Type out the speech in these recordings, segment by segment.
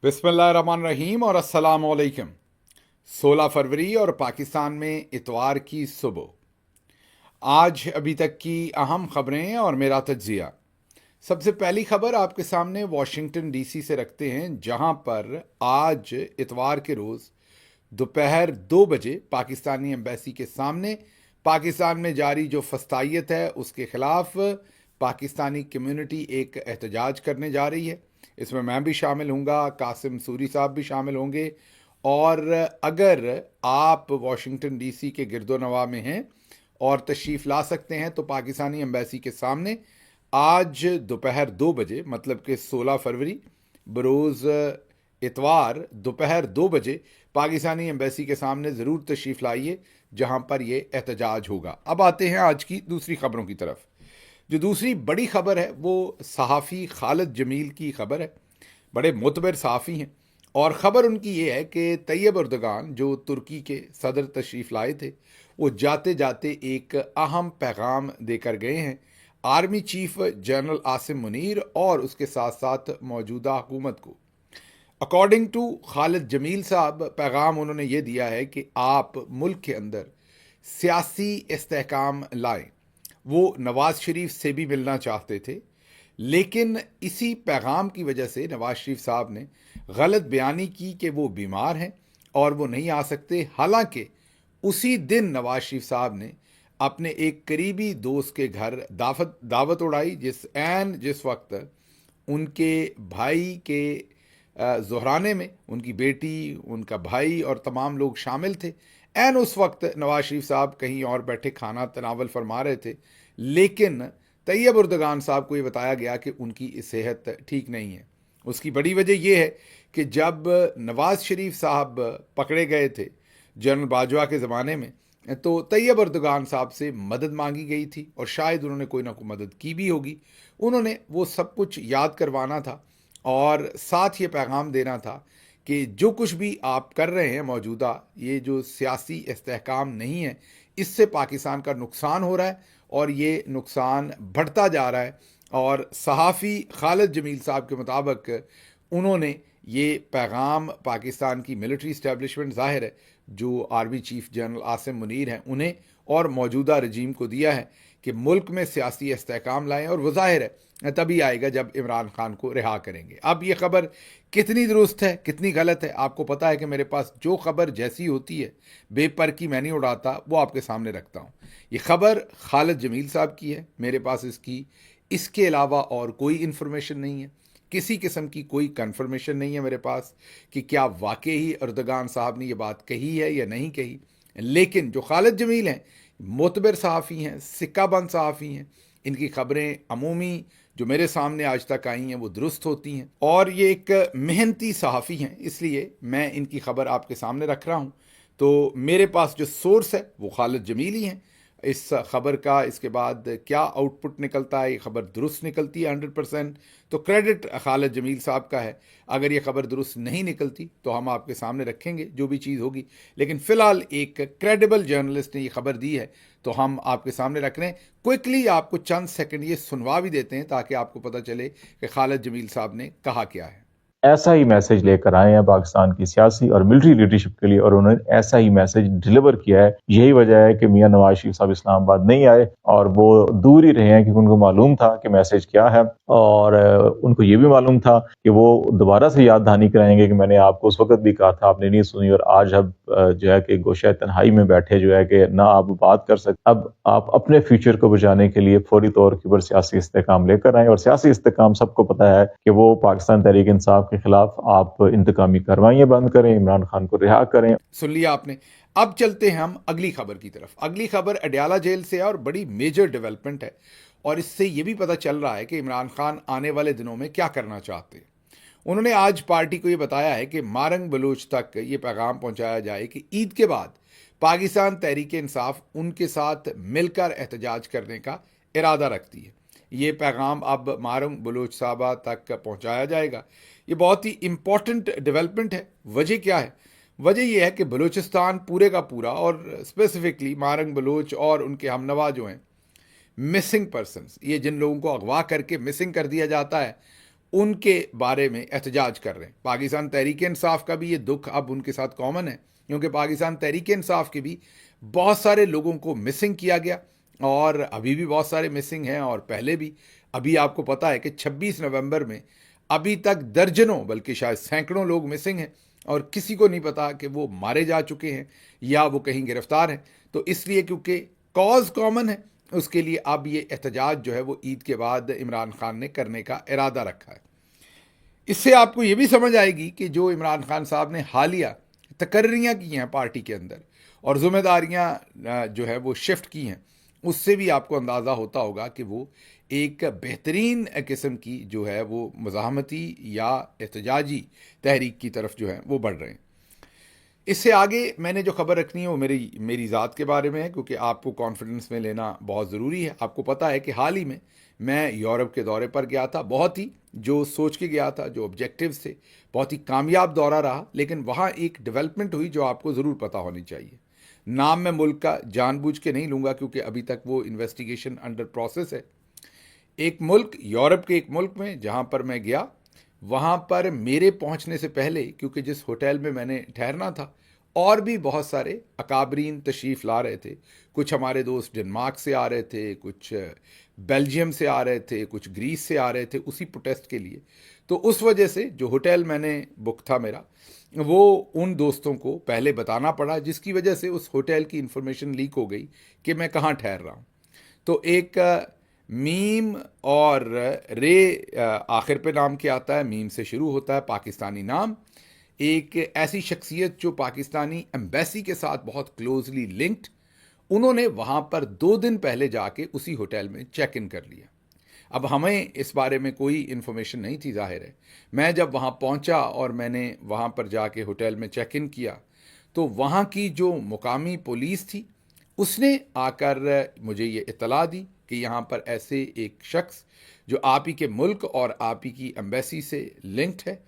बिस्मिल्लाहिर्रहमानिर्रहीम और अस्सलाम वालेकुम। 16 फरवरी और पाकिस्तान में इतवार की सुबह। आज अभी तक की अहम खबरें और मेरा तज्जिया। सबसे पहली खबर आपके सामने वाशिंगटन डीसी से रखते हैं, जहां पर आज इतवार के रोज़ दोपहर 2 बजे पाकिस्तानी एम्बेसी के सामने पाकिस्तान में जारी जो फस्तायत है उसके खिलाफ पाकिस्तानी कम्युनिटी एक एहतजाज करने जा रही है। इसमें मैं भी शामिल हूँगा, कासिम सूरी साहब भी शामिल होंगे। और अगर आप वाशिंगटन डीसी के गिरदोनवा में हैं और तशरीफ़ ला सकते हैं तो पाकिस्तानी एम्बेसी के सामने आज दोपहर 2 बजे, मतलब कि 16 फरवरी बरोज़ इतवार दोपहर 2 बजे पाकिस्तानी एम्बेसी के सामने ज़रूर तशरीफ़ लाइए, जहां पर यह एहतजाज होगा। अब आते हैं आज की दूसरी खबरों की तरफ। जो दूसरी बड़ी खबर है वो सहाफ़ी खालिद जमील की खबर है। बड़े मोतबर सहाफ़ी हैं और ख़बर उनकी ये है कि तैयब एर्दोगान जो तुर्की के सदर तशरीफ़ लाए थे, वो जाते जाते एक अहम पैगाम देकर गए हैं army chief general Asim Munir और उसके साथ साथ मौजूदा हुकूमत को। अकॉर्डिंग टू खालिद जमील साहब, पैगाम उन्होंने ये दिया है कि आप मुल्क के अंदर सियासी इस्तेहकाम लाएं। वो नवाज़ शरीफ से भी मिलना चाहते थे, लेकिन इसी पैगाम की वजह से नवाज़ शरीफ साहब ने गलत बयानी की कि वो बीमार हैं और वो नहीं आ सकते। हालांकि उसी दिन नवाज़ शरीफ साहब ने अपने एक करीबी दोस्त के घर दावत उड़ाई, जिस वक्त उनके भाई के ज़ुहराने में उनकी बेटी, उनका भाई और तमाम लोग शामिल थे। एन उस वक्त नवाज शरीफ साहब कहीं और बैठे खाना तनावल फरमा रहे थे, लेकिन तैयब एर्दोगान साहब को ये बताया गया कि उनकी सेहत ठीक नहीं है। उसकी बड़ी वजह यह है कि जब नवाज शरीफ साहब पकड़े गए थे जनरल बाजवा के ज़माने में, तो तैयब एर्दोगान साहब से मदद मांगी गई थी और शायद उन्होंने कोई ना कोई मदद की भी होगी। उन्होंने वो सब कुछ याद करवाना था और साथ ये पैगाम देना था कि जो कुछ भी आप कर रहे हैं मौजूदा, ये जो सियासी इस्तेहकाम नहीं है, इससे पाकिस्तान का नुकसान हो रहा है और ये नुकसान बढ़ता जा रहा है। और सहाफ़ी खालिद जमील साहब के मुताबिक उन्होंने ये पैगाम पाकिस्तान की मिलिट्री इस्टेब्लिशमेंट, ज़ाहिर है जो army chief general Asim Munir हैं, उन्हें और मौजूदा रजीम को दिया है कि मुल्क में सियासी इस्तेहकाम लाएं। और वो ज़ाहिर है तभी आएगा जब इमरान खान को रिहा करेंगे। अब ये खबर कितनी दुरुस्त है कितनी गलत है, आपको पता है कि मेरे पास जो खबर जैसी होती है बेपर की मैं नहीं उड़ाता, वो आपके सामने रखता हूँ। ये खबर खालिद जमील साहब की है, मेरे पास इसके अलावा और कोई इन्फॉर्मेशन नहीं है, किसी किस्म की कोई कन्फर्मेशन नहीं है मेरे पास कि क्या वाकई ही एर्दोगान साहब ने ये बात कही है या नहीं कही। लेकिन जो खालिद जमील हैं, मोतबर सहाफ़ी हैं, सिक्काबंद सहाफ़ी हैं, इनकी खबरें अमूमी जो मेरे सामने आज तक आई हैं वो दुरुस्त होती हैं और ये एक मेहनती सहाफ़ी हैं, इसलिए मैं इनकी खबर आपके सामने रख रहा हूँ। तो मेरे पास जो सोर्स है वो खालिद जमील ही हैं। इस खबर का इसके बाद क्या आउटपुट निकलता है, ये खबर दुरुस्त निकलती है 100%, तो क्रेडिट खालिद जमील साहब का है। अगर ये खबर दुरुस्त नहीं निकलती तो हम आपके सामने रखेंगे जो भी चीज़ होगी, लेकिन फ़िलहाल एक क्रेडिबल जर्नलिस्ट ने ये खबर दी है तो हम आपके सामने रख रहे हैं। क्विकली आपको चंद सेकंड ये सुनवा भी देते हैं ताकि आपको पता चले कि खालिद जमील साहब ने कहा क्या है। ऐसा ही मैसेज लेकर आए हैं पाकिस्तान की सियासी और मिलिट्री लीडरशिप के लिए और उन्होंने ऐसा ही मैसेज डिलीवर किया है। यही वजह है कि मियां नवाज शरीफ साहब इस्लामाबाद नहीं आए और वो दूर ही रहे हैं, क्योंकि उनको मालूम था कि मैसेज क्या है और उनको ये भी मालूम था कि वो दोबारा से याद दहानी कराएंगे कि मैंने आपको उस वक्त भी कहा था, आपने नहीं सुनी और आज अब जो है कि गोशा तन्हाई में बैठे जो है कि ना आप बात कर सकते। अब आप अपने फ्यूचर को बचाने के लिए फौरी तौर के ऊपर सियासी इस्तेहकाम लेकर आए और सियासी इस्तेहकाम सबको पता है कि वो पाकिस्तान तहरीक इंसाफ के खिलाफ आप इंतकामी कार्रवाइयां बंद करें, इमरान खान को रिहा करें। सुन लिया आपने। अब चलते हैं हम अगली खबर की तरफ। अगली खबर अडयाला जेल से है और बड़ी मेजर डेवलपमेंट है और इससे यह भी पता चल रहा है कि इमरान खान आने वाले दिनों में क्या करना चाहते हैं। उन्होंने आज पार्टी को यह बताया है कि मारंग बलूच तक ये पैगाम पहुंचाया जाए कि ईद के बाद पाकिस्तान तहरीक इंसाफ उनके साथ मिलकर एहतजाज करने का इरादा रखती है। ये पैगाम अब मारंग बलूच साहबा तक पहुंचाया जाएगा। ये बहुत ही इंपॉर्टेंट डेवलपमेंट है। वजह क्या है? वजह यह है कि बलूचिस्तान पूरे का पूरा और स्पेसिफिकली मारंग बलूच और उनके हमनवा जो हैं, मिसिंग पर्सन्स, ये जिन लोगों को अगवा करके मिसिंग कर दिया जाता है, उनके बारे में एहतजाज कर रहे हैं। पाकिस्तान तहरीक इंसाफ का भी ये दुख अब उनके साथ कॉमन है, क्योंकि पाकिस्तान तहरीक इंसाफ के भी बहुत सारे लोगों को मिसिंग किया गया और अभी भी बहुत सारे मिसिंग हैं, और पहले भी। अभी आपको पता है कि 26 नवंबर में अभी तक दर्जनों बल्कि शायद सैकड़ों लोग मिसिंग हैं और किसी को नहीं पता कि वो मारे जा चुके हैं या वो कहीं गिरफ्तार हैं। तो इसलिए क्योंकि कॉज कॉमन है, उसके लिए अब ये एहतजाज जो है वो ईद के बाद इमरान खान ने करने का इरादा रखा है। इससे आपको ये भी समझ आएगी कि जो इमरान खान साहब ने हालिया तकर्रियाँ की हैं पार्टी के अंदर और ज़िम्मेदारियाँ जो है वो शिफ्ट की हैं, उससे भी आपको अंदाज़ा होता होगा कि वो एक बेहतरीन किस्म की जो है वो मज़ाहमती या एहतजाजी तहरीक की तरफ जो है वो बढ़ रहे हैं। इससे आगे मैंने जो खबर रखनी है वो मेरी ज़ात के बारे में है, क्योंकि आपको कॉन्फिडेंस में लेना बहुत ज़रूरी है। आपको पता है कि हाल ही में मैं यूरोप के दौरे पर गया था, बहुत ही जो सोच के गया था, जो ऑब्जेक्टिव्स थे, बहुत ही कामयाब दौरा रहा। लेकिन वहाँ एक डेवलपमेंट हुई जो आपको ज़रूर पता होनी चाहिए। नाम मैं मुल्क का जानबूझ के नहीं लूँगा, क्योंकि अभी तक वो इन्वेस्टिगेशन अंडर प्रोसेस है। एक मुल्क, यूरोप के एक मुल्क में जहाँ पर मैं गया, वहाँ पर मेरे पहुँचने से पहले, क्योंकि जिस होटल में मैंने ठहरना था, और भी बहुत सारे अकाबरीन तशरीफ़ ला रहे थे। कुछ हमारे दोस्त डेनमार्क से आ रहे थे, कुछ बेल्जियम से आ रहे थे, कुछ ग्रीस से आ रहे थे उसी प्रोटेस्ट के लिए। तो उस वजह से जो होटल मैंने बुक था मेरा, वो उन दोस्तों को पहले बताना पड़ा, जिसकी वजह से उस होटल की इन्फॉर्मेशन लीक हो गई कि मैं कहाँ ठहर रहा हूँ। तो एक मीम और रे आखिर पे नाम क्या आता है, मीम से शुरू होता है, पाकिस्तानी नाम। एक ऐसी शख्सियत जो पाकिस्तानी एम्बेसी के साथ बहुत क्लोजली लिंक्ड, उन्होंने वहाँ पर 2 दिन पहले जाके उसी होटल में चेक इन कर लिया। अब हमें इस बारे में कोई इन्फॉर्मेशन नहीं थी, जाहिर है। मैं जब वहाँ पहुँचा और मैंने वहाँ पर जाके होटल में चेक इन किया, तो वहाँ की जो मुकामी पुलिस थी, उसने आकर मुझे ये इत्तला दी कि यहाँ पर ऐसे एक शख्स जो आप ही के मुल्क और आप ही की एम्बेसी से लिंक्ड है,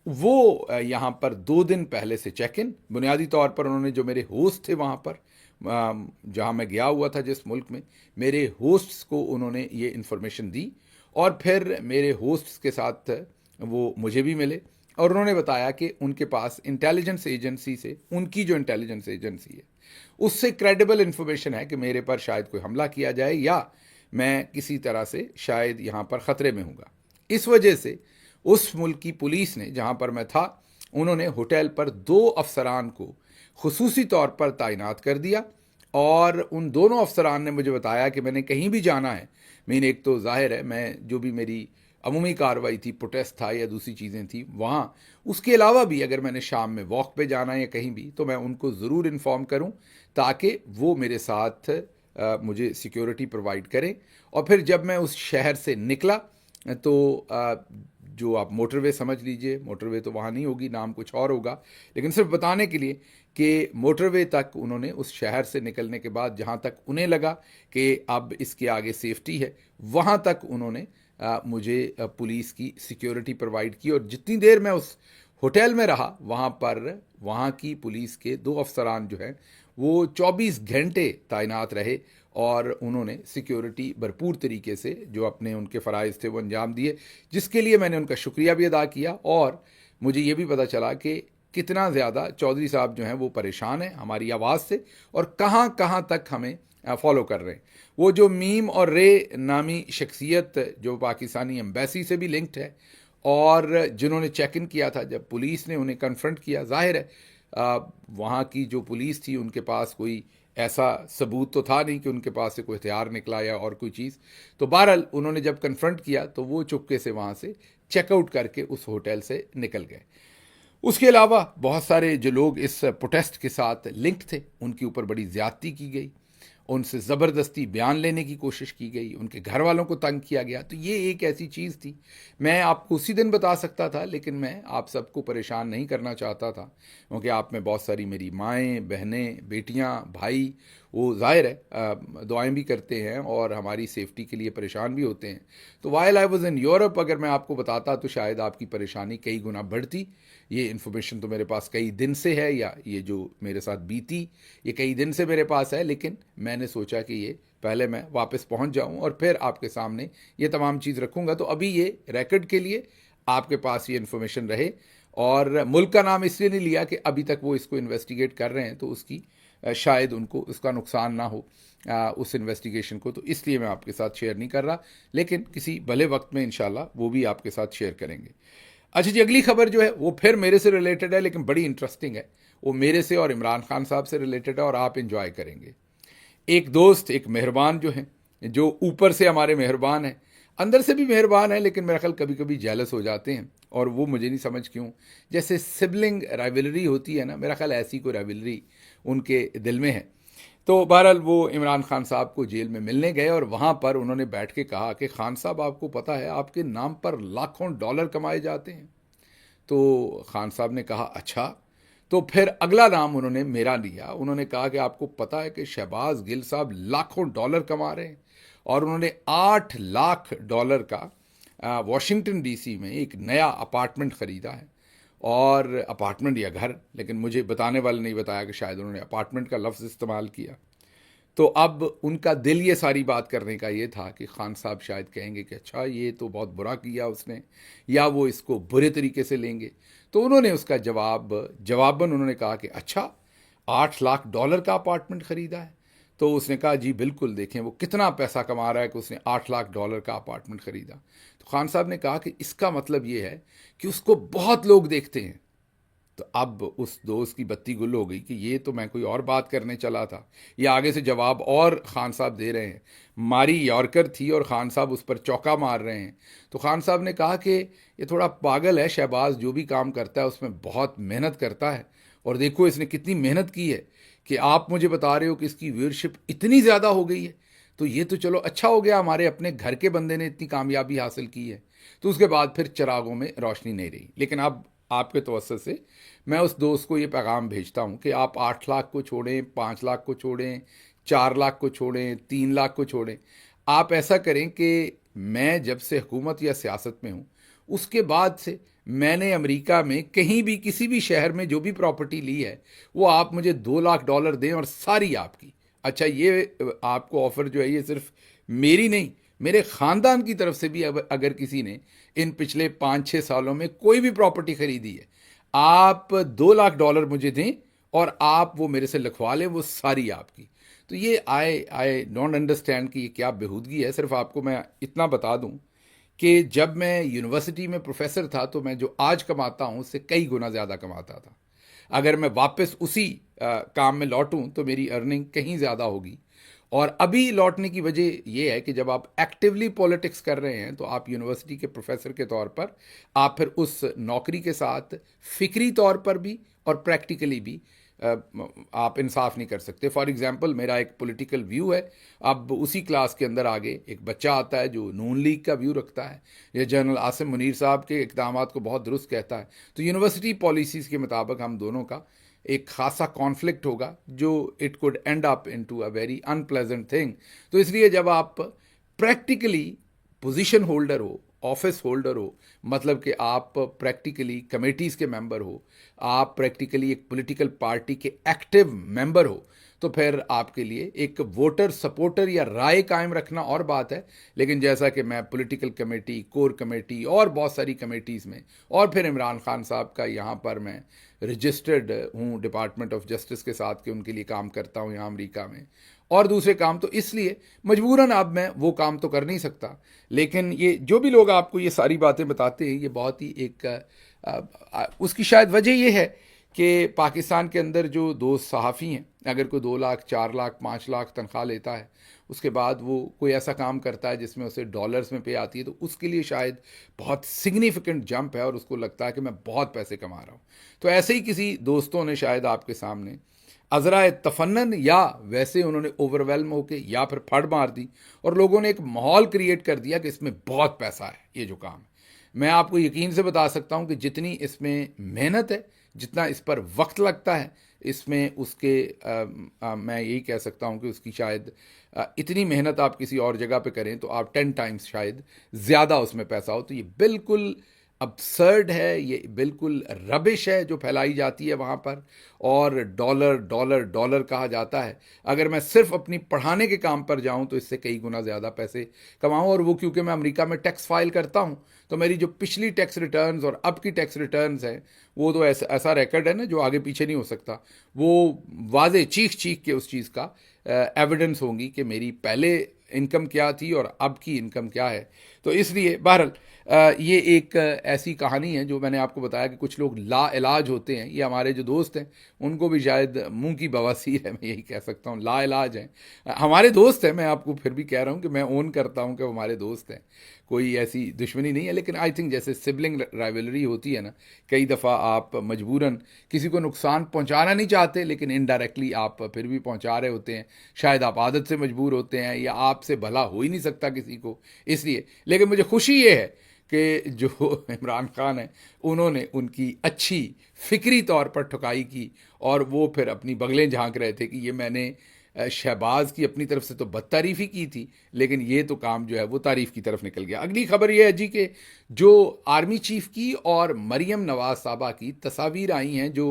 वो यहाँ पर 2 दिन पहले से चेक इन। बुनियादी तौर पर उन्होंने जो मेरे होस्ट थे वहाँ पर, जहाँ मैं गया हुआ था जिस मुल्क में, मेरे होस्ट्स को उन्होंने ये इन्फॉर्मेशन दी और फिर मेरे होस्ट्स के साथ वो मुझे भी मिले और उन्होंने बताया कि उनके पास इंटेलिजेंस एजेंसी से, उनकी जो इंटेलिजेंस एजेंसी है, उससे क्रेडिबल इन्फॉर्मेशन है कि मेरे पर शायद कोई हमला किया जाए या मैं किसी तरह से शायद यहाँ पर ख़तरे में हूँगा। इस वजह से उस मुल्क की पुलिस ने, जहाँ पर मैं था, उन्होंने होटल पर 2 अफसरान को खुसूसी तौर पर तैनात कर दिया और उन दोनों अफसरान ने मुझे बताया कि मैंने कहीं भी जाना है, मैंने एक तो जाहिर है मैं जो भी मेरी अमूमी कार्रवाई थी, प्रोटेस्ट था या दूसरी चीज़ें थी वहाँ, उसके अलावा भी अगर मैंने शाम में वॉक पे जाना है या कहीं भी, तो मैं उनको ज़रूर इन्फॉर्म करूँ ताकि वो मेरे साथ मुझे सिक्योरिटी प्रोवाइड करें। और फिर जब मैं उस शहर से निकला तो जो आप मोटरवे समझ लीजिए, मोटरवे तो वहाँ नहीं होगी, नाम कुछ और होगा, लेकिन सिर्फ बताने के लिए कि मोटरवे तक उन्होंने उस शहर से निकलने के बाद जहाँ तक उन्हें लगा कि अब इसके आगे सेफ्टी है, वहाँ तक उन्होंने मुझे पुलिस की सिक्योरिटी प्रोवाइड की। और जितनी देर मैं उस होटल में रहा, वहाँ पर वहाँ की पुलिस के 2 अफसरान जो हैं वो 24 घंटे तैनात रहे और उन्होंने सिक्योरिटी भरपूर तरीके से जो अपने उनके फ़राइज़ थे वो अंजाम दिए, जिसके लिए मैंने उनका शुक्रिया भी अदा किया। और मुझे ये भी पता चला कि कितना ज़्यादा चौधरी साहब जो हैं वो परेशान हैं हमारी आवाज़ से और कहाँ कहाँ तक हमें फॉलो कर रहे हैं। वो जो मीम और रे नामी शख्सियत जो पाकिस्तानी एम्बेसी से भी लिंक्ड है और जिन्होंने चेक इन किया था, जब पुलिस ने उन्हें कन्फ्रंट किया, जाहिर है वहाँ की जो पुलिस थी उनके पास कोई ऐसा सबूत तो था नहीं कि उनके पास से कोई हथियार निकला या और कोई चीज़। तो बहरहाल उन्होंने जब कन्फ्रंट किया तो वो चुपके से वहाँ से चेकआउट करके उस होटल से निकल गए। उसके अलावा बहुत सारे जो लोग इस प्रोटेस्ट के साथ लिंक्ड थे, उनके ऊपर बड़ी ज़्यादती की गई, उनसे ज़बरदस्ती बयान लेने की कोशिश की गई, उनके घर वालों को तंग किया गया। तो ये एक ऐसी चीज़ थी, मैं आपको उसी दिन बता सकता था, लेकिन मैं आप सबको परेशान नहीं करना चाहता था, क्योंकि आप में बहुत सारी मेरी माएँ, बहनें, बेटियाँ, भाई, वो ज़ाहिर है दुआएं भी करते हैं और हमारी सेफ्टी के लिए परेशान भी होते हैं। तो while I was in Europe, अगर मैं आपको बताता तो शायद आपकी परेशानी कई गुना बढ़ती। ये इन्फॉर्मेशन तो मेरे पास कई दिन से है, या ये जो मेरे साथ बीती ये कई दिन से मेरे पास है, लेकिन मैंने सोचा कि ये पहले मैं वापस पहुंच जाऊं और फिर आपके सामने ये तमाम चीज़ रखूंगा। तो अभी ये रिकॉर्ड के लिए आपके पास ये इन्फॉर्मेशन रहे। और मुल्क का नाम इसलिए नहीं लिया कि अभी तक वो इसको इन्वेस्टिगेट कर रहे हैं, तो उसकी शायद उनको उसका नुकसान ना हो उस इन्वेस्टिगेशन को, तो इसलिए मैं आपके साथ शेयर नहीं कर रहा, लेकिन किसी भले वक्त में इंशाल्लाह वो भी आपके साथ शेयर करेंगे। अच्छा जी, अगली खबर जो है वो फिर मेरे से रिलेटेड है, लेकिन बड़ी इंटरेस्टिंग है। वो मेरे से और इमरान खान साहब से रिलेटेड है और आप इंजॉय करेंगे। एक दोस्त, एक मेहरबान जो है, जो ऊपर से हमारे मेहरबान है, अंदर से भी मेहरबान है, लेकिन मेरा ख्याल कभी कभी जेलस हो जाते हैं, और वो मुझे नहीं समझ क्यों। जैसे सिबलिंग राइवलरी होती है ना, मेरा ख्याल ऐसी कोई राइवलरी उनके दिल में है। तो बहरहाल वो इमरान खान साहब को जेल में मिलने गए और वहाँ पर उन्होंने बैठ के कहा कि खान साहब, आपको पता है आपके नाम पर लाखों डॉलर कमाए जाते हैं। तो खान साहब ने कहा अच्छा। तो फिर अगला नाम उन्होंने मेरा लिया। उन्होंने कहा कि आपको पता है कि शहबाज गिल साहब लाखों डॉलर कमा रहे हैं, और उन्होंने 8 लाख डॉलर का वॉशिंगटन डीसी में एक नया अपार्टमेंट ख़रीदा है। और अपार्टमेंट या घर, लेकिन मुझे बताने वाले नहीं बताया कि शायद उन्होंने अपार्टमेंट का लफ्ज़ इस्तेमाल किया। तो अब उनका दिल ये सारी बात करने का ये था कि खान साहब शायद कहेंगे कि अच्छा ये तो बहुत बुरा किया उसने, या वो इसको बुरे तरीके से लेंगे। तो उन्होंने उसका जवाबन उन्होंने कहा कि अच्छा, 8 लाख डॉलर का अपार्टमेंट ख़रीदा है। तो उसने कहा जी बिल्कुल, देखें वो कितना पैसा कमा रहा है कि उसने 8 लाख डॉलर का अपार्टमेंट ख़रीदा। तो खान साहब ने कहा कि इसका मतलब ये है कि उसको बहुत लोग देखते हैं। तो अब उस दोस्त की बत्ती गुल हो गई कि ये तो मैं कोई और बात करने चला था, ये आगे से जवाब और खान साहब दे रहे हैं। मारी यॉर्कर थी और खान साहब उस पर चौका मार रहे हैं। तो खान साहब ने कहा कि ये थोड़ा पागल है शहबाज, जो भी काम करता है उसमें बहुत मेहनत करता है, और देखो इसने कितनी मेहनत की है कि आप मुझे बता रहे हो कि इसकी व्यूअरशिप इतनी ज़्यादा हो गई है। तो ये तो चलो अच्छा हो गया, हमारे अपने घर के बंदे ने इतनी कामयाबी हासिल की है। तो उसके बाद फिर चिरागों में रोशनी नहीं रही। लेकिन अब आपके तवज्जुह से मैं उस दोस्त को ये पैगाम भेजता हूँ कि आप 8 लाख को छोड़ें, 5 लाख को छोड़ें, 4 लाख को छोड़ें, 3 लाख को छोड़ें, आप ऐसा करें कि मैं जब से हुकूमत या सियासत में हूँ उसके बाद से मैंने अमेरिका में कहीं भी किसी भी शहर में जो भी प्रॉपर्टी ली है वो आप मुझे 2 लाख डॉलर दें और सारी आपकी। अच्छा, ये आपको ऑफ़र जो है ये सिर्फ मेरी नहीं, मेरे ख़ानदान की तरफ से भी अगर किसी ने इन पिछले 5-6 सालों में कोई भी प्रॉपर्टी ख़रीदी है, आप 2 लाख डॉलर मुझे दें और आप वो मेरे से लिखवा लें, वो सारी आपकी। तो ये आई डोंट अंडरस्टैंड कि ये क्या बेहूदगी है। सिर्फ आपको मैं इतना बता दूं कि जब मैं यूनिवर्सिटी में प्रोफेसर था तो मैं जो आज कमाता हूं उससे कई गुना ज़्यादा कमाता था। अगर मैं वापस उसी काम में लौटूं तो मेरी अर्निंग कहीं ज़्यादा होगी। और अभी लौटने की वजह यह है कि जब आप एक्टिवली पॉलिटिक्स कर रहे हैं तो आप यूनिवर्सिटी के प्रोफेसर के तौर पर आप फिर उस नौकरी के साथ फिक्री तौर पर भी और प्रैक्टिकली भी आप इंसाफ नहीं कर सकते। फॉर एग्जांपल, मेरा एक पॉलिटिकल व्यू है, अब उसी क्लास के अंदर आगे एक बच्चा आता है जो नून लीग का व्यू रखता है या जनरल आसिम मुनीर साहब के इक़दाम को बहुत दुरुस्त कहता है। तो यूनिवर्सिटी पॉलिसीज़ के मुताबिक हम दोनों का एक खासा कॉन्फ्लिक्ट होगा जो it could and up into a very unpleasant thing. तो इसलिए जब आप प्रैक्टिकली पोजीशन होल्डर हो, ऑफिस होल्डर हो, मतलब कि आप प्रैक्टिकली कमेटीज़ के मेंबर हो, आप प्रैक्टिकली एक पॉलिटिकल पार्टी के एक्टिव मेंबर हो, तो फिर आपके लिए एक वोटर सपोर्टर या राय कायम रखना और बात है। लेकिन जैसा कि मैं पॉलिटिकल कमेटी, कोर कमेटी और बहुत सारी कमेटीज़ में, और फिर इमरान खान साहब का यहाँ पर मैं रजिस्टर्ड हूँ डिपार्टमेंट ऑफ जस्टिस के साथ कि उनके लिए काम करता हूँ यहाँ अमेरिका में, और दूसरे काम, तो इसलिए मजबूरन अब मैं वो काम तो कर नहीं सकता। लेकिन ये जो भी लोग आपको ये सारी बातें बताते हैं, ये बहुत ही एक उसकी शायद वजह ये है कि पाकिस्तान के अंदर जो दो सहाफ़ी हैं, अगर कोई 2 लाख, 4 लाख, 5 लाख तनख्वाह लेता है, उसके बाद वो कोई ऐसा काम करता है जिसमें उसे डॉलर्स में पे आती है, तो उसके लिए शायद बहुत सिग्निफिकेंट जंप है और उसको लगता है कि मैं बहुत पैसे कमा रहा हूँ। तो ऐसे ही किसी दोस्तों ने शायद आपके सामने अज़रा तफन्नन या वैसे उन्होंने ओवरवेलम होके या फिर फड़ मार दी और लोगों ने एक माहौल क्रिएट कर दिया कि इसमें बहुत पैसा है ये जो काम है। मैं आपको यकीन से बता सकता हूँ कि जितनी इसमें मेहनत है, जितना इस पर वक्त लगता है, इसमें उसके मैं यही कह सकता हूँ कि उसकी शायद इतनी मेहनत आप किसी और जगह पे करें तो आप 10 टाइम्स शायद ज़्यादा उसमें पैसा हो। तो ये बिल्कुल absurd है, ये बिल्कुल रबिश है जो फैलाई जाती है वहाँ पर, और डॉलर डॉलर डॉलर कहा जाता है। अगर मैं सिर्फ अपनी पढ़ाने के काम पर जाऊँ तो इससे कई गुना ज़्यादा पैसे कमाऊँ, और वो क्योंकि मैं अमेरिका में टैक्स फाइल करता हूँ तो मेरी जो पिछली टैक्स रिटर्न्स और अब की टैक्स रिटर्न्स हैं वो तो ऐसा रिकॉर्ड है ना जो आगे पीछे नहीं हो सकता। वो वाजे चीख चीख के उस चीज़ का एविडेंस होंगी कि मेरी पहले इनकम क्या थी और अब की इनकम क्या है। तो इसलिए बहरहाल ये एक ऐसी कहानी है जो मैंने आपको बताया कि कुछ लोग ला इलाज होते हैं। ये हमारे जो दोस्त हैं उनको भी शायद मुंह की बवासीर है, मैं यही कह सकता हूँ, ला इलाज हैं। हमारे दोस्त हैं, मैं आपको फिर भी कह रहा हूँ कि मैं ओन करता हूँ कि वो हमारे दोस्त हैं, कोई ऐसी दुश्मनी नहीं है। लेकिन आई थिंक जैसे सिबलिंग राइवलरी होती है ना, कई दफ़ा आप मजबूरन किसी को नुकसान पहुंचाना नहीं चाहते लेकिन इनडायरेक्टली आप फिर भी पहुंचा रहे होते हैं। शायद आप आदत से मजबूर होते हैं या आपसे भला हो ही नहीं सकता किसी को, इसलिए। लेकिन मुझे खुशी ये है कि जो इमरान खान है उन्होंने उनकी अच्छी फिक्री तौर पर ठुकाई की, और वो फिर अपनी बगलें झांक रहे थे कि ये मैंने शहबाज की अपनी तरफ से तो बदतारीफ़ी की थी, लेकिन ये तो काम जो है वो तारीफ़ की तरफ निकल गया। अगली खबर ये है जी कि जो आर्मी चीफ की और मरियम नवाज साहबा की तस्वीर आई हैं जो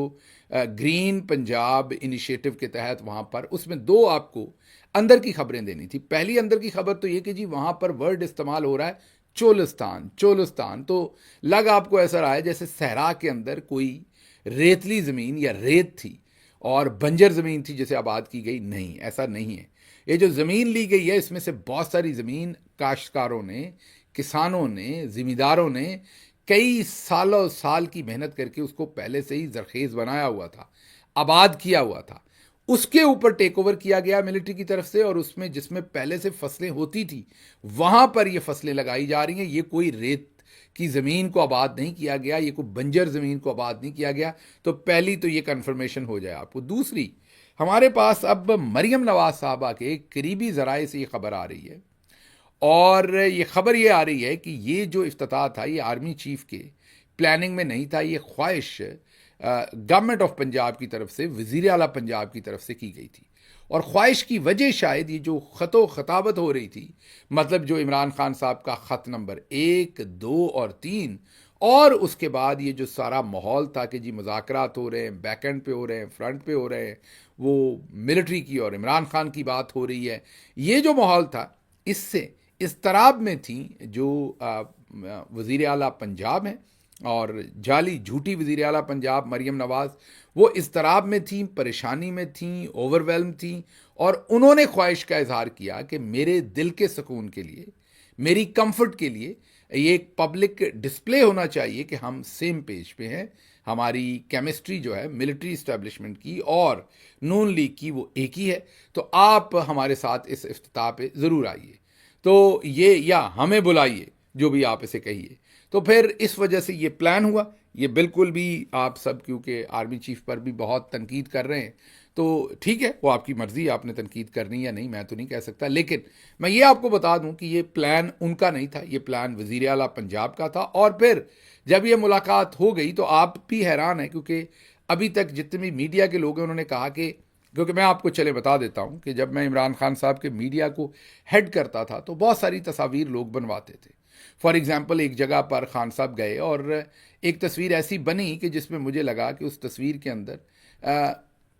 ग्रीन पंजाब इनिशिएटिव के तहत वहाँ पर, उसमें दो आपको अंदर की खबरें देनी थी। पहली अंदर की खबर तो ये कि जी वहाँ पर वर्ड इस्तेमाल हो रहा है चोलिस्तान। चोलिस्तान तो लग आपको ऐसा रहा है जैसे सहरा के अंदर कोई रेतली ज़मीन या रेत थी और बंजर ज़मीन थी जिसे आबाद की गई। नहीं, ऐसा नहीं है। ये जो ज़मीन ली गई है इसमें से बहुत सारी ज़मीन काश्तकारों ने, किसानों ने, ज़मींदारों ने कई सालों साल की मेहनत करके उसको पहले से ही जरखेज़ बनाया हुआ था, आबाद किया हुआ था। उसके ऊपर टेक ओवर किया गया मिलिट्री की तरफ से, और उसमें जिसमें पहले से फसलें होती थी वहाँ पर ये फसलें लगाई जा रही हैं। ये कोई रेत की ज़मीन को आबाद नहीं किया गया, ये कोई बंजर ज़मीन को आबाद नहीं किया गया। तो पहली तो ये कन्फर्मेशन हो जाए आपको। दूसरी, हमारे पास अब मरियम नवाज साहबा के करीबी ज़राए से ये खबर आ रही है, और ये खबर ये आ रही है कि ये जो इफ्तिताह था ये आर्मी चीफ के प्लानिंग में नहीं था। ये ख्वाहिश गवर्नमेंट ऑफ पंजाब की तरफ से, वज़ीर आला पंजाब की तरफ से की गई थी, और ख्वाहिश की वजह शायद ये जो ख़तो ख़ताबत हो रही थी, मतलब जो इमरान खान साहब का ख़त नंबर 1, 2 और 3, और उसके बाद ये जो सारा माहौल था कि जी मुज़ाकरात हो रहे हैं, बैक एंड पे हो रहे हैं, फ्रंट पे हो रहे हैं, वो मिलिट्री की और इमरान खान की बात हो रही है, ये जो माहौल था इससे इस्तराब में थी जो वज़ीर आला पंजाब हैं और जाली झूठी वज़ीर आला पंजाब मरियम नवाज़, वो इस्तराब में थी, परेशानी में थी, ओवरवेल्म थी, और उन्होंने ख्वाहिश का इजहार किया कि मेरे दिल के सुकून के लिए, मेरी कंफर्ट के लिए ये एक पब्लिक डिस्प्ले होना चाहिए कि हम सेम पेज पे हैं। हमारी केमिस्ट्री जो है मिलिट्री इस्टेब्लिशमेंट की और नून लीग की वो एक ही है, तो आप हमारे साथ इस इफ्तिताह पे ज़रूर आइए, तो ये, या हमें बुलाइए, जो भी आप इसे कहिए। तो फिर इस वजह से ये प्लान हुआ। ये बिल्कुल भी आप सब क्योंकि आर्मी चीफ पर भी बहुत तनकीद कर रहे हैं, तो ठीक है, वो आपकी मर्ज़ी, आपने तनकीद करनी या नहीं, मैं तो नहीं कह सकता। लेकिन मैं ये आपको बता दूं कि ये प्लान उनका नहीं था, ये प्लान वज़ीर आला पंजाब का था। और फिर जब ये मुलाकात हो गई तो आप भी हैरान हैं, क्योंकि अभी तक जितने भी मीडिया के लोग हैं उन्होंने कहा कि, क्योंकि मैं आपको चले बता देता हूं कि जब मैं इमरान खान साहब के मीडिया को हेड करता था तो बहुत सारी तस्वीर लोग बनवाते थे। फॉर एग्ज़ाम्पल, एक जगह पर खान साहब गए और एक तस्वीर ऐसी बनी कि जिसमें मुझे लगा कि उस तस्वीर के अंदर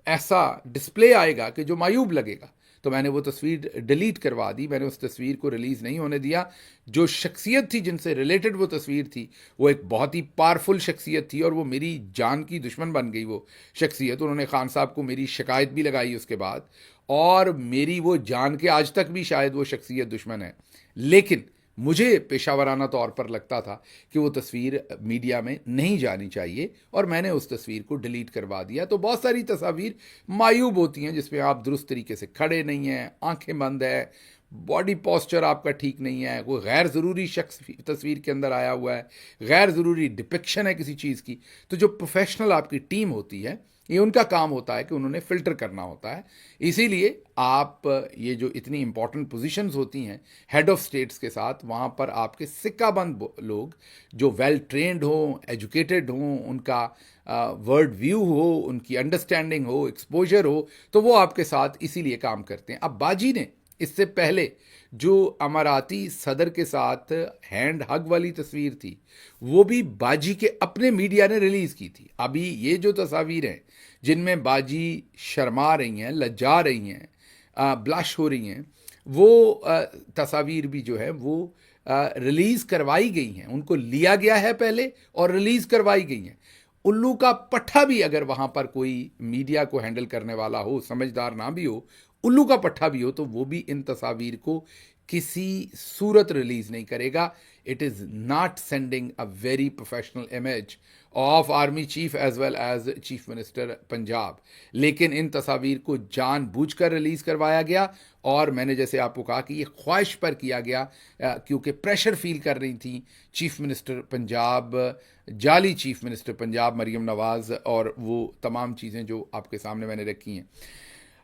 ऐसा डिस्प्ले आएगा कि जो मायूब लगेगा, तो मैंने वो तस्वीर डिलीट करवा दी। मैंने उस तस्वीर को रिलीज़ नहीं होने दिया। जो शख्सियत थी जिनसे रिलेटेड वो तस्वीर थी, वो एक बहुत ही पावरफुल शख्सियत थी, और वो मेरी जान की दुश्मन बन गई वो शख्सियत। उन्होंने खान साहब को मेरी शिकायत भी लगाई उसके बाद, और मेरी वो जान के आज तक भी शायद वो शख्सियत दुश्मन है। लेकिन मुझे पेशावराना तौर पर लगता था कि वो तस्वीर मीडिया में नहीं जानी चाहिए, और मैंने उस तस्वीर को डिलीट करवा दिया। तो बहुत सारी तस्वीर मायूब होती हैं जिसमें आप दुरुस्त तरीके से खड़े नहीं हैं, आंखें बंद है, बॉडी पोस्चर आपका ठीक नहीं है, कोई गैर ज़रूरी शख्स तस्वीर के अंदर आया हुआ है, गैर ज़रूरी डिपिक्शन है किसी चीज़ की। तो जो प्रोफेशनल आपकी टीम होती है, ये उनका काम होता है कि उन्होंने फ़िल्टर करना होता है। इसीलिए आप ये जो इतनी इंपॉर्टेंट पोजीशंस होती हैं हेड ऑफ स्टेट्स के साथ, वहाँ पर आपके सिक्काबंद लोग जो वेल ट्रेंड हों, एजुकेटेड हों, उनका वर्ल्ड व्यू हो, उनकी अंडरस्टैंडिंग हो, एक्सपोजर हो, तो वो आपके साथ इसीलिए काम करते हैं। अब बाजी ने इससे पहले जो अमाराती सदर के साथ हैंड हग वाली तस्वीर थी वो भी बाजी के अपने मीडिया ने रिलीज़ की थी। अभी ये जो तस्वीर हैं जिनमें बाजी शर्मा रही हैं, लज्जा रही हैं, ब्लश हो रही हैं, वो तस्वीर भी जो है वो रिलीज़ करवाई गई हैं, उनको लिया गया है पहले और रिलीज़ करवाई गई हैं। उल्लू का पट्ठा भी अगर वहाँ पर कोई मीडिया को हैंडल करने वाला हो, समझदार ना भी हो, उल्लू का पट्ठा भी हो, तो वो भी इन तस्वीर को किसी सूरत रिलीज़ नहीं करेगा। It is not sending a very professional image of army chief as well as chief minister Punjab. लेकिन इन तस्वीर को जानबूझकर रिलीज़ करवाया गया और मैंने जैसे आपको कहा कि ये ख्वाहिश पर किया गया, क्योंकि प्रेशर फील कर रही थी चीफ मिनिस्टर पंजाब, जाली चीफ मिनिस्टर पंजाब मरीम नवाज़, और वो तमाम चीज़ें जो आपके सामने मैंने रखी हैं।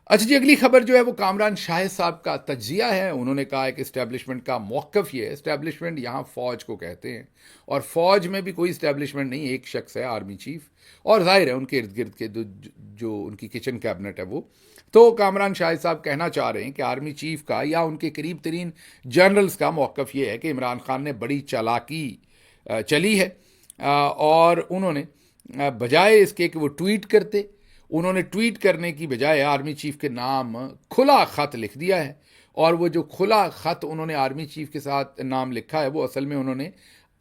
अच्छा जी, अगली खबर जो है वो कामरान शाहिद साहब का तज्जिया है। उन्होंने कहा है कि इस्टेब्लिशमेंट का मौक़िफ़ ये है, इस्टेब्लिशमेंट यहाँ फ़ौज को कहते हैं और फ़ौज में भी कोई इस्टेब्लिशमेंट नहीं, एक शख्स है आर्मी चीफ, और जाहिर है उनके इर्द गिर्द के जो उनकी किचन कैबिनेट है वो। तो कामरान शाहिद साहब कहना चाह रहे हैं कि आर्मी चीफ का या उनके करीब तरीन जनरल्स का मौक़िफ़ ये है कि इमरान खान ने बड़ी चालाकी चली है, और उन्होंने बजाय इसके कि वो ट्वीट करते, उन्होंने ट्वीट करने की बजाय आर्मी चीफ के नाम खुला ख़त लिख दिया है। और वो जो खुला ख़त उन्होंने आर्मी चीफ के साथ नाम लिखा है वो असल में उन्होंने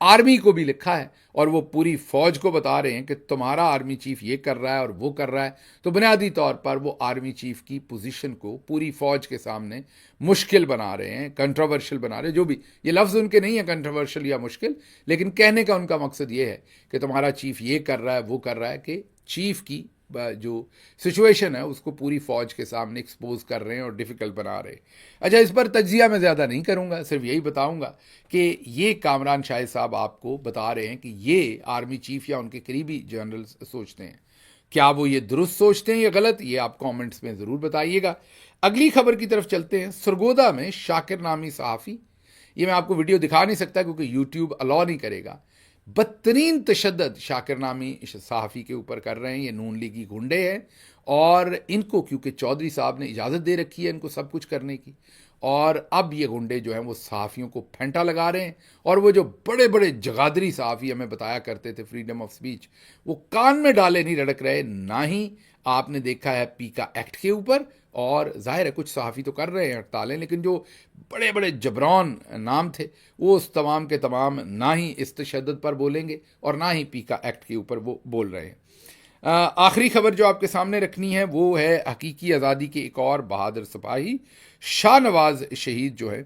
आर्मी को भी लिखा है, और वो पूरी फ़ौज को बता रहे हैं कि तुम्हारा आर्मी चीफ ये कर रहा है और वो कर रहा है। तो बुनियादी तौर पर वो आर्मी चीफ की पोजीशन को पूरी फ़ौज के सामने मुश्किल बना रहे हैं, कंट्रोवर्शियल बना रहे हैं। जो भी ये लफ्ज़ उनके नहीं है कंट्रोवर्शियल या मुश्किल, लेकिन कहने का उनका मकसद ये है कि तुम्हारा चीफ ये कर रहा है वो कर रहा है, कि चीफ की जो सिचुएशन है उसको पूरी फ़ौज के सामने एक्सपोज कर रहे हैं और डिफ़िकल्ट बना रहे हैं। अच्छा, इस पर तज्जिया मैं ज़्यादा नहीं करूँगा, सिर्फ यही बताऊँगा कि ये कामरान शाहिद साहब आपको बता रहे हैं कि ये आर्मी चीफ या उनके करीबी जनरल सोचते हैं। क्या वो ये दुरुस्त सोचते हैं या गलत, ये आप कमेंट्स में ज़रूर बताइएगा। अगली खबर की तरफ चलते हैं। सरगोदा में शाकिर नामी सहाफ़ी, ये मैं आपको वीडियो दिखा नहीं सकता क्योंकि यूट्यूब अलाउ नहीं करेगा, बदतरीन तशद्दुद शाकिर नामी सहाफ़ी के ऊपर कर रहे हैं। ये नून लीगी गुंडे हैं और इनको क्योंकि चौधरी साहब ने इजाज़त दे रखी है इनको सब कुछ करने की, और अब ये गुंडे जो हैं वो सहाफ़ियों को फेंटा लगा रहे हैं। और वो जो बड़े बड़े जगादरी सहाफ़ी हमें बताया करते थे फ्रीडम ऑफ स्पीच, वो कान में डाले नहीं रड़क रहे, ना ही आपने देखा है पीका एक्ट के ऊपर। और जाहिर है कुछ सहाफ़ी तो कर रहे हैं हड़तालें, लेकिन जो बड़े बड़े जबरौन नाम थे वो उस तमाम के तमाम ना ही इस तशद्दुद पर बोलेंगे और ना ही पीका एक्ट के ऊपर वो बोल रहे हैं। आखिरी खबर जो आपके सामने रखनी है वो है हकीकी आज़ादी के एक और बहादुर सिपाही शाहनवाज़ शहीद जो है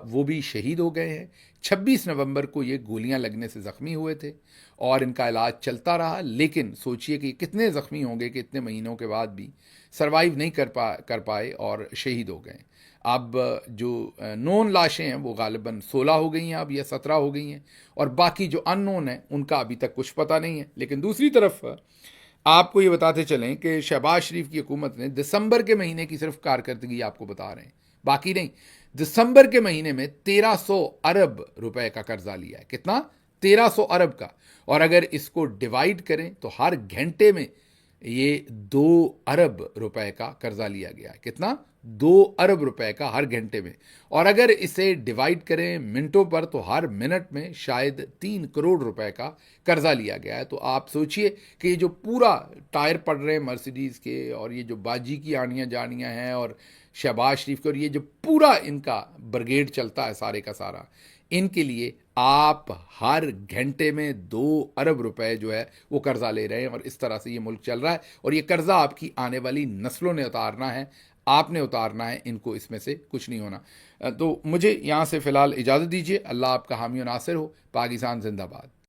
वो भी शहीद हो गए हैं। 26 नवंबर को ये गोलियां लगने से ज़ख्मी हुए थे और इनका इलाज चलता रहा, लेकिन सोचिए कि कितने ज़ख्मी होंगे कि इतने महीनों के बाद भी सरवाइव नहीं कर पाए और शहीद हो गए। अब जो नोन लाशें हैं वो गालिबन 16 हो गई हैं अब, या 17 हो गई हैं, और बाकी जो अननोन हैं उनका अभी तक कुछ पता नहीं है। लेकिन दूसरी तरफ आपको ये बताते चलें कि शहबाज शरीफ की हुकूमत ने दिसंबर के महीने की सिर्फ कारकर्दगी आपको बता रहे हैं, बाकी नहीं। दिसंबर के महीने में 1300 अरब रुपए का कर्जा लिया है। कितना? 1300 अरब का। और अगर इसको डिवाइड करें तो हर घंटे में ये 2 अरब रुपए का कर्जा लिया गया है। कितना? 2 अरब रुपए का हर घंटे में। और अगर इसे डिवाइड करें मिनटों पर तो हर मिनट में शायद 3 करोड़ रुपए का कर्जा लिया गया है। तो आप सोचिए कि ये जो पूरा टायर पड़ रहे हैं मर्सिडीज़ के, और ये जो बाजी की आनियाँ जानियाँ हैं, और शहबाज शरीफ के, और ये जो पूरा इनका ब्रिगेड चलता है सारे का सारा, इनके लिए आप हर घंटे में 2 अरब रुपए जो है वो कर्जा ले रहे हैं। और इस तरह से ये मुल्क चल रहा है, और ये कर्जा आपकी आने वाली नस्लों ने उतारना है, आपने उतारना है, इनको इसमें से कुछ नहीं होना। तो मुझे यहाँ से फ़िलहाल इजाज़त दीजिए। अल्लाह आपका हामी और नासिर हो। पाकिस्तान जिंदाबाद।